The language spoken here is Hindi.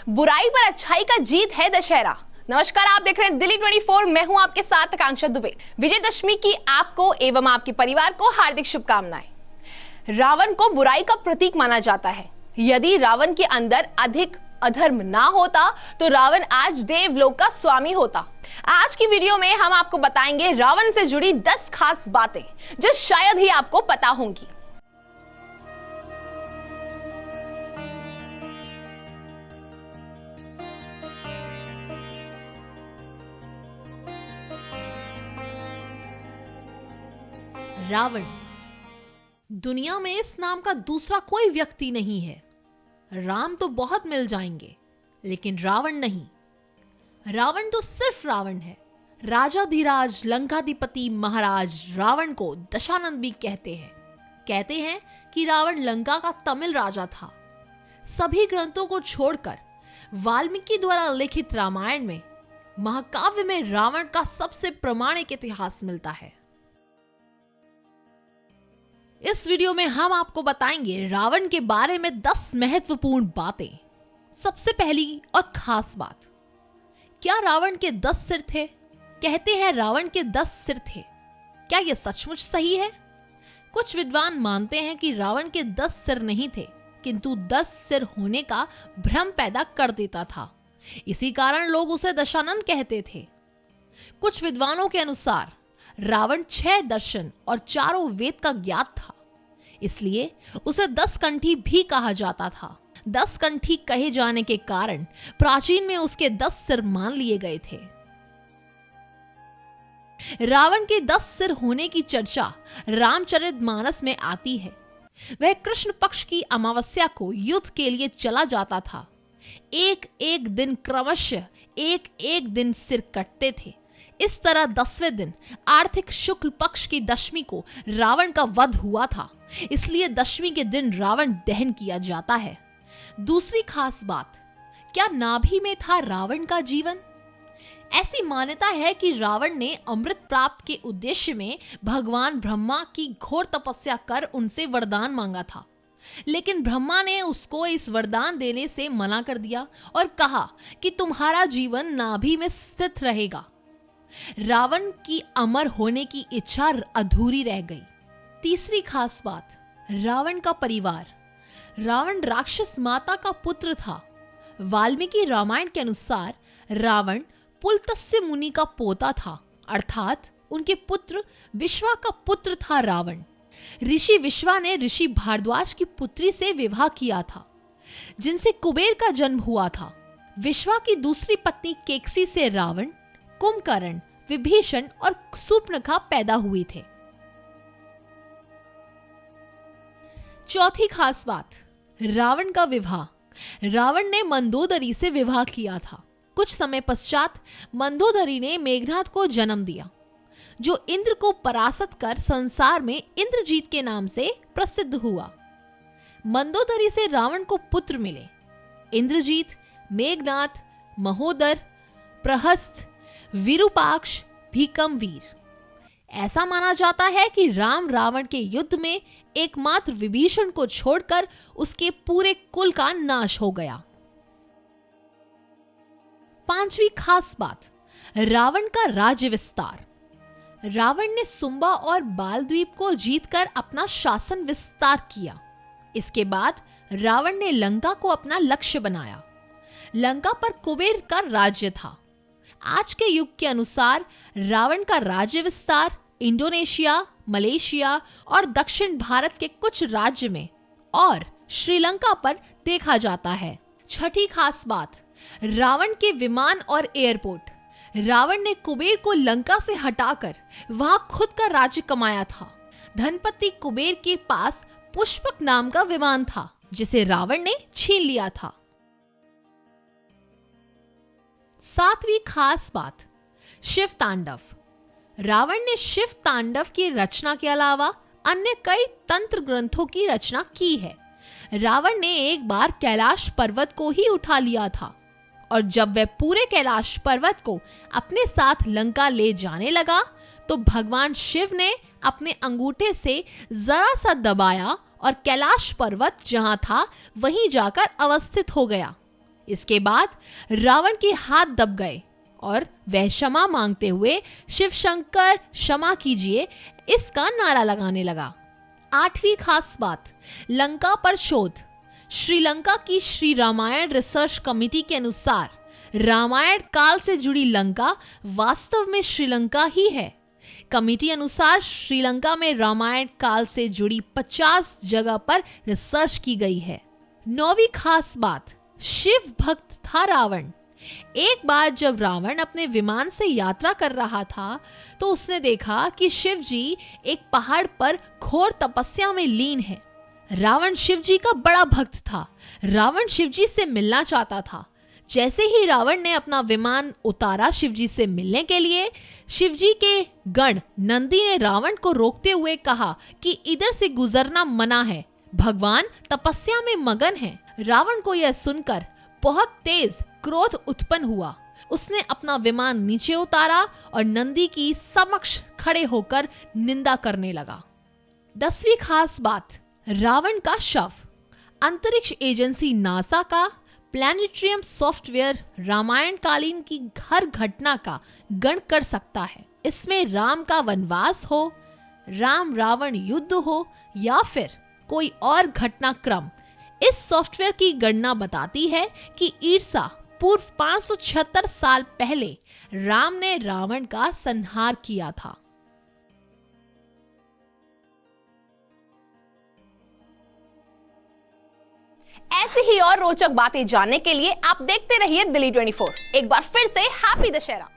बुराई पर अच्छाई का जीत है दशहरा। नमस्कार, आप देख रहे हैं दिल्ली 24। मैं हूं आपके साथ आकांक्षा दुबे। विजयदशमी की आपको एवं आपके परिवार को हार्दिक शुभकामनाएं। रावण को बुराई का प्रतीक माना जाता है। यदि रावण के अंदर अधिक अधर्म ना होता तो रावण आज देवलोक का स्वामी होता। आज की वीडियो में हम आपको बताएंगे रावण से जुड़ी 10 खास बातें जो शायद ही आपको पता होंगी। रावण। दुनिया में इस नाम का दूसरा कोई व्यक्ति नहीं है। राम तो बहुत मिल जाएंगे, लेकिन रावण नहीं। रावण तो सिर्फ रावण है। राजाधिराज लंकाधिपति महाराज रावण को दशानंद भी कहते हैं कि रावण लंका का तमिल राजा था। सभी ग्रंथों को छोड़कर वाल्मीकि द्वारा लिखित रामायण में, महाकाव्य में रावण का सबसे प्रामाणिक इतिहास मिलता है। इस वीडियो में हम आपको बताएंगे रावण के बारे में 10 महत्वपूर्ण बातें। सबसे पहली और खास बात, क्या रावण के 10 सिर थे? कहते हैं रावण के 10 सिर थे। क्या यह सचमुच सही है? कुछ विद्वान मानते हैं कि रावण के 10 सिर नहीं थे, किंतु 10 सिर होने का भ्रम पैदा कर देता था। इसी कारण लोग उसे दशानंद कहते थे। कुछ विद्वानों के अनुसार रावण 6 दर्शन और 4 वेद का ज्ञात था, इसलिए उसे 10 कंठी भी कहा जाता था। 10 कंठी कहे जाने के कारण प्राचीन में उसके 10 सिर मान लिए गए थे। रावण के 10 सिर होने की चर्चा रामचरितमानस में आती है। वह कृष्ण पक्ष की अमावस्या को युद्ध के लिए चला जाता था। एक एक दिन क्रमशः एक एक दिन सिर कटते थे। इस तरह 10वें दिन आर्थिक शुक्ल पक्ष की दशमी को रावण का वध हुआ था, इसलिए दशमी के दिन रावण दहन किया जाता है। दूसरी खास बात, क्या नाभि में था रावण का जीवन? ऐसी मान्यता है कि रावण ने अमृत प्राप्त के उद्देश्य में भगवान ब्रह्मा की घोर तपस्या कर उनसे वरदान मांगा था, लेकिन ब्रह्मा ने उसको इस वरदान देने से मना कर दिया और कहा कि तुम्हारा जीवन नाभि में स्थित रहेगा। रावण की अमर होने की इच्छा अधूरी रह गई। तीसरी खास बात, रावण का परिवार। रावण राक्षस माता का पुत्र था। वाल्मीकि रामायण के अनुसार रावण पुलत्स्य मुनि का पोता था, अर्थात उनके पुत्र विश्वा का पुत्र था रावण। ऋषि विश्वा ने ऋषि भारद्वाज की पुत्री से विवाह किया था, जिनसे कुबेर का जन्म हुआ था। विश्वा की दूसरी पत्नी केकसी से रावण, कुंभकर्ण, विभीषण और शूर्पणखा पैदा हुए थे। चौथी खास बात, रावण का विवाह। रावण ने मंदोदरी से विवाह किया था। कुछ समय पश्चात मंदोदरी ने मेघनाद को जन्म दिया, जो इंद्र को परास्त कर संसार में इंद्रजीत के नाम से प्रसिद्ध हुआ। मंदोदरी से रावण को पुत्र मिले: इंद्रजीत, मेघनाद, महोदर, प्रहस्त, विरूपाक्ष, भीकमवीर। ऐसा माना जाता है कि राम रावण के युद्ध में एकमात्र विभीषण को छोड़कर उसके पूरे कुल का नाश हो गया। पांचवी खास बात, रावण का राज्य विस्तार। रावण ने सुंबा और बालद्वीप को जीतकर अपना शासन विस्तार किया। इसके बाद रावण ने लंका को अपना लक्ष्य बनाया। लंका पर कुबेर का राज्य था। आज के युग के अनुसार रावण का राज्य विस्तार इंडोनेशिया, मलेशिया और दक्षिण भारत के कुछ राज्य में और श्रीलंका पर देखा जाता है। छठी खास बात, रावण के विमान और एयरपोर्ट। रावण ने कुबेर को लंका से हटाकर वहां खुद का राज्य कमाया था। धनपति कुबेर के पास पुष्पक नाम का विमान था, जिसे रावण ने छीन लिया था। सातवीं खास बात, शिव तांडव। रावण ने शिव तांडव की रचना के अलावा अन्य कई तंत्र ग्रंथों की रचना की है। रावण ने एक बार कैलाश पर्वत को ही उठा लिया था, और जब वह पूरे कैलाश पर्वत को अपने साथ लंका ले जाने लगा तो भगवान शिव ने अपने अंगूठे से जरा सा दबाया और कैलाश पर्वत जहां था वहीं जाकर अवस्थित हो गया। इसके बाद रावण के हाथ दब गए और वह क्षमा मांगते हुए शिव शंकर क्षमा कीजिए इसका नारा लगाने लगा। 8वीं खास बात, लंका पर शोध। श्रीलंका की श्री रामायण रिसर्च कमेटी के अनुसार रामायण काल से जुड़ी लंका वास्तव में श्रीलंका ही है। कमेटी अनुसार श्रीलंका में रामायण काल से जुड़ी 50 जगह पर रिसर्च की गई है। 9वीं खास बात, शिव भक्त था रावण। एक बार जब रावण अपने विमान से यात्रा कर रहा था तो उसने देखा कि शिव जी एक पहाड़ पर घोर तपस्या में लीन है। रावण शिव जी का बड़ा भक्त था। रावण शिव जी से मिलना चाहता था। जैसे ही रावण ने अपना विमान उतारा शिव जी से मिलने के लिए, शिव जी के गण नंदी ने रावण को रोकते हुए कहा कि इधर से गुजरना मना है, भगवान तपस्या में मगन हैं। रावण को यह सुनकर बहुत तेज क्रोध उत्पन्न हुआ। उसने अपना विमान नीचे उतारा और नंदी की समक्ष खड़े होकर निंदा करने लगा। 10वीं खास बात, रावण का शव। अंतरिक्ष एजेंसी नासा का प्लैनेटरियम सॉफ्टवेयर रामायण कालीन की हर घटना का गण कर सकता है। इसमें राम का वनवास हो, राम रावण युद्ध हो या फिर कोई और घटनाक्रम, इस सॉफ्टवेयर की गणना बताती है कि ईसा पूर्व 576 साल पहले राम ने रावण का संहार किया था। ऐसी ही और रोचक बातें जानने के लिए आप देखते रहिए दिल्ली 24। एक बार फिर से हैप्पी दशहरा।